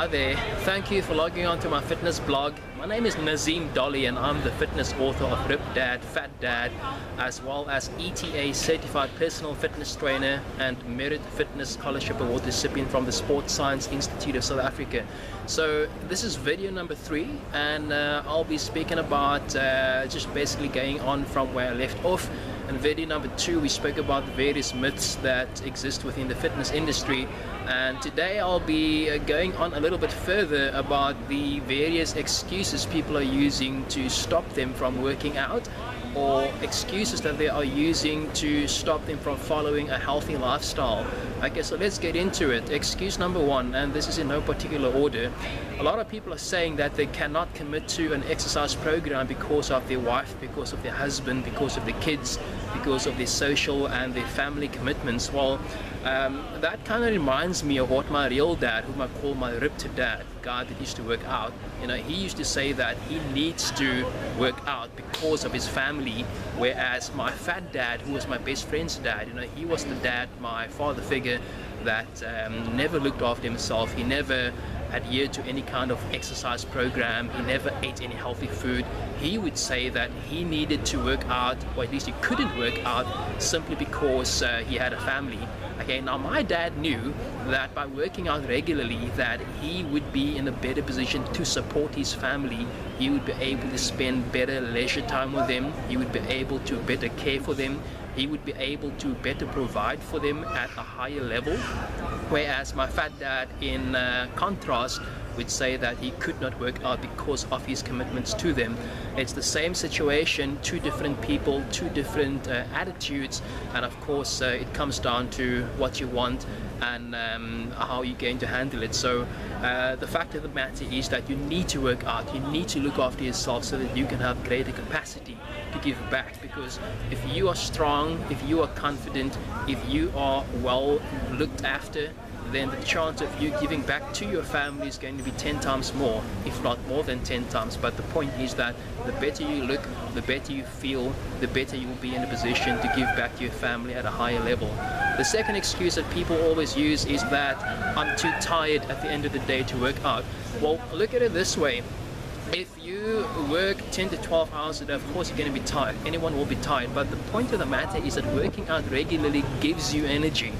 Hi there, thank you for logging on to my fitness blog. My name is Nazim Dolly and I'm the fitness author of Ripped Dad, Fat Dad, as well as ETA certified personal fitness trainer and Merit Fitness Scholarship Award recipient from the Sports Science Institute of South Africa. So this is video number 3 and I'll be speaking about just basically going on from where I left off. In video number 2 we spoke about the various myths that exist within the fitness industry, and today I'll be going on a little bit further about the various excuses people are using to stop them from working out, or excuses that they are using to stop them from following a healthy lifestyle. Okay, so let's get into it. Excuse number 1, and this is in no particular order. A lot of people are saying that they cannot commit to an exercise program because of their wife, because of their husband, because of their kids, because of their social and their family commitments. Well, that kind of reminds me of what my real dad, whom I call my ripped dad, the guy that used to work out, he used to say that he needs to work out because of his family, whereas my fat dad, who was my best friend's dad, he was the dad, my father figure, that never looked after himself. He never adhered to any kind of exercise program. He never ate any healthy food. He would say that he needed to work out, or at least he couldn't work out, simply because he had a family. Okay, now my dad knew that by working out regularly that he would be in a better position to support his family. He would be able to spend better leisure time with them. He would be able to better care for them. He would be able to better provide for them at a higher level. Whereas my fat dad, in contrast, would say that he could not work out because of his commitments to them. It's the same situation, two different people, two different attitudes, and of course it comes down to what you want and how you're going to handle it. So the fact of the matter is that you need to work out, you need to look after yourself so that you can have greater capacity to give back, because if you are strong, if you are confident, if you are well looked after, then the chance of you giving back to your family is going to be 10 times more, if not more than 10 times. But the point is that the better you look, the better you feel, the better you will be in a position to give back to your family at a higher level. The second excuse that people always use is that I'm too tired at the end of the day to work out. Well, look at it this way. If you work 10 to 12 hours a day, of course you're going to be tired. Anyone will be tired. But the point of the matter is that working out regularly gives you energy.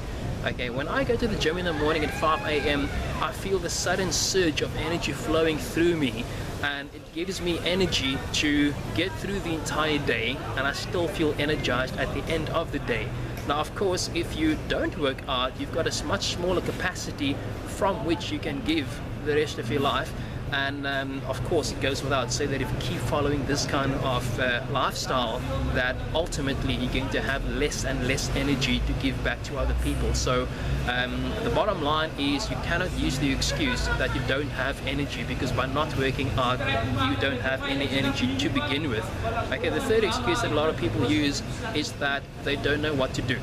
Okay, when I go to the gym in the morning at 5 a.m, I feel the sudden surge of energy flowing through me, and it gives me energy to get through the entire day, and I still feel energized at the end of the day. Now, of course, if you don't work out, you've got a much smaller capacity from which you can give the rest of your life. And of course it goes without saying that if you keep following this kind of lifestyle, that ultimately you're going to have less and less energy to give back to other people. So the bottom line is you cannot use the excuse that you don't have energy, because by not working out you don't have any energy to begin with. Okay, the third excuse that a lot of people use is that they don't know what to do.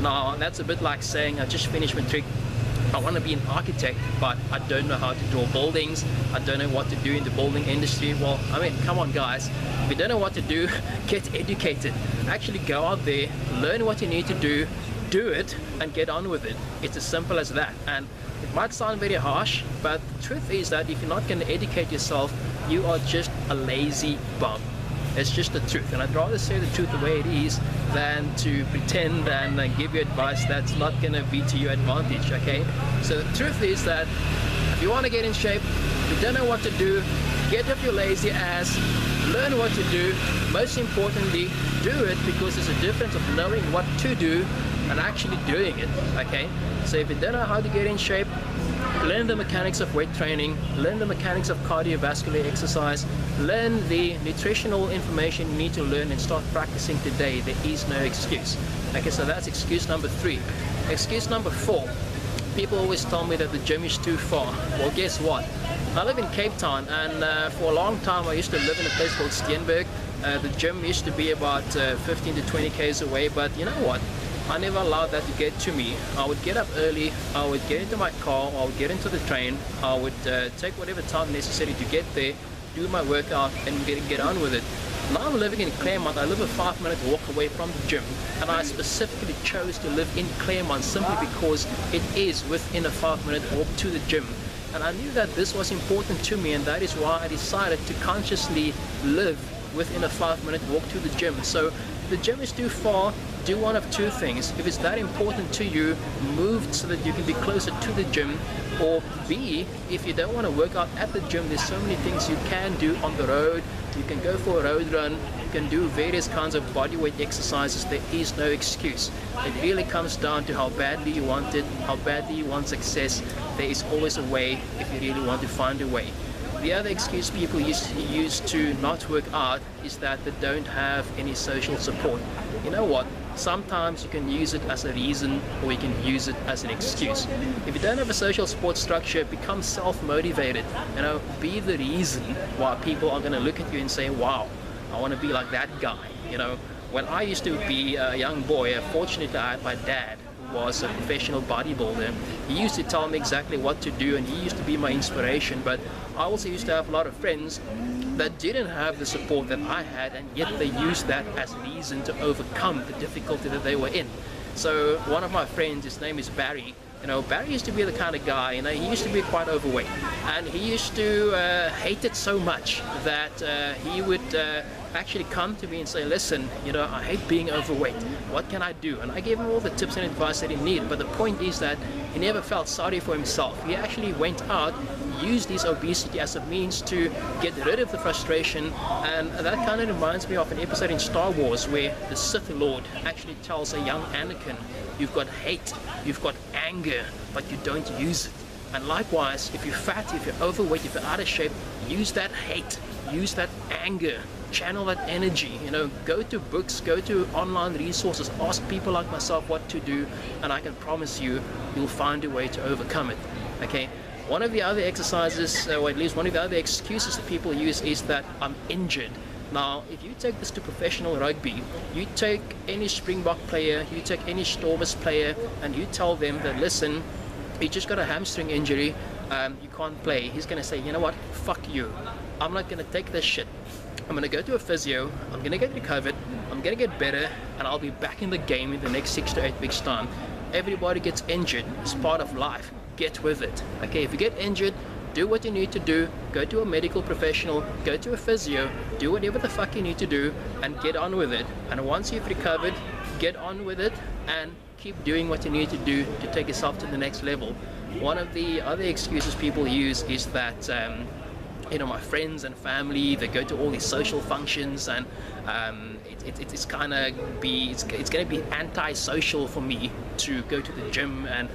Now that's a bit like saying I just finished matric, I want to be an architect, but I don't know how to draw buildings. I don't know what to do in the building industry. Well, I mean, come on guys, if you don't know what to do, get educated. Actually go out there, learn what you need to do it, and get on with it. It's as simple as that. And it might sound very harsh, but the truth is that if you're not going to educate yourself, you are just a lazy bum. It's just the truth, and I'd rather say the truth the way it is than to pretend and give you advice that's not going to be to your advantage. Okay, so the truth is that if you want to get in shape, you don't know what to do, get up your lazy ass, learn what to do. Most importantly, do it, because there's a difference of knowing what to do and actually doing it. Okay, so if you don't know how to get in shape, learn the mechanics of weight training, learn the mechanics of cardiovascular exercise, learn the nutritional information you need to learn, and start practicing today. There is no excuse. Okay, so that's excuse number 3. Excuse number 4. People always tell me that the gym is too far. Well, guess what? I live in Cape Town, and for a long time I used to live in a place called Steenberg. The gym used to be about 15 to 20 k's away, but you know what? I never allowed that to get to me. I would get up early, I would get into my car, I would get into the train, I would take whatever time necessary to get there, do my workout, and get on with it. Now I'm living in Claremont. I live a 5-minute walk away from the gym, and I specifically chose to live in Claremont simply because it is within a 5-minute walk to the gym. And I knew that this was important to me, and that is why I decided to consciously live within a 5-minute walk to the gym. So if the gym is too far, do one of two things. If it's that important to you, move so that you can be closer to the gym. Or B, if you don't want to work out at the gym, there's so many things you can do on the road. You can go for a road run, you can do various kinds of bodyweight exercises. There is no excuse. It really comes down to how badly you want it, how badly you want success. There is always a way if you really want to find a way. The other excuse people use to not work out is that they don't have any social support. You know what? Sometimes you can use it as a reason, or you can use it as an excuse. If you don't have a social support structure, become self-motivated. You know, be the reason why people are going to look at you and say, wow, I want to be like that guy. You know, when I used to be a young boy, fortunately I had my dad, who was a professional bodybuilder. He used to tell me exactly what to do, and he used to be my inspiration. But I also used to have a lot of friends that didn't have the support that I had, and yet they used that as reason to overcome the difficulty that they were in. So one of my friends, his name is Barry. You know, Barry used to be the kind of guy, you know, he used to be quite overweight, and he used to hate it so much that he would actually come to me and say, listen, you know, I hate being overweight. What can I do? And I gave him all the tips and advice that he needed. But the point is that he never felt sorry for himself. He actually went out, used his obesity as a means to get rid of the frustration. And that kind of reminds me of an episode in Star Wars where the Sith Lord actually tells a young Anakin, you've got hate, you've got anger, but you don't use it. And likewise, if you're fat, if you're overweight, if you're out of shape, use that hate, use that anger, channel that energy. You know, go to books, go to online resources, ask people like myself what to do, and I can promise you, you'll find a way to overcome it. Okay? One of the other exercises, or at least one of the other excuses that people use is that I'm injured. Now, if you take this to professional rugby, you take any Springbok player, you take any Stormers player, and you tell them that, listen, you just got a hamstring injury, you can't play. He's going to say, you know what, fuck you. I'm not going to take this shit. I'm going to go to a physio, I'm going to get recovered, I'm going to get better, and I'll be back in the game in the next 6 to 8 weeks time. Everybody gets injured. It's part of life. Get with it. Okay, if you get injured, do what you need to do, go to a medical professional, go to a physio, do whatever the fuck you need to do, and get on with it. And once you've recovered, get on with it and keep doing what you need to do to take yourself to the next level. One of the other excuses people use is that you know, my friends and family, they go to all these social functions, and it's kind of it's going to be anti-social for me to go to the gym and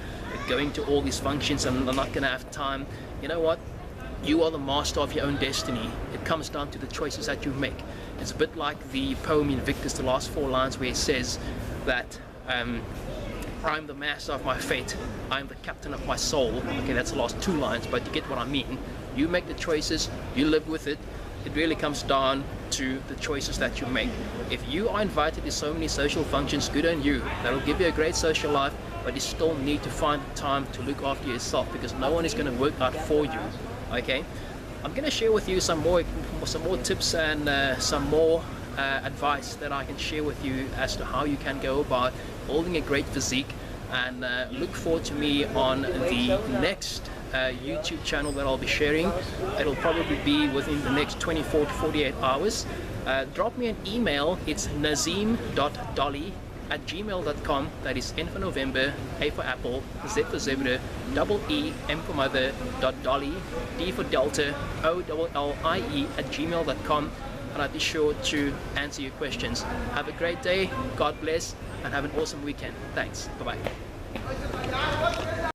going to all these functions, and I'm not going to have time. You know what? You are the master of your own destiny. It comes down to the choices that you make. It's a bit like the poem Invictus, the last 4 lines, where it says that I'm the master of my fate, I'm the captain of my soul. Okay, that's the last 2 lines, but you get what I mean. You make the choices, you live with it. It really comes down to the choices that you make. If you are invited to so many social functions, good on you. That'll give you a great social life, but you still need to find the time to look after yourself, because no one is going to work out for you. Okay, I'm going to share with you some more tips and some more advice that I can share with you as to how you can go about building a great physique. And look forward to me on the next YouTube channel that I'll be sharing. It'll probably be within the next 24 to 48 hours. Drop me an email. It's nazim.dolly@gmail.com. That is N for November, A for Apple, Z for Zebra, double E, M for Mother, .dolly, D for Delta, OLLIE@gmail.com. And I'll be sure to answer your questions. Have a great day, God bless, and have an awesome weekend. Thanks. Bye-bye.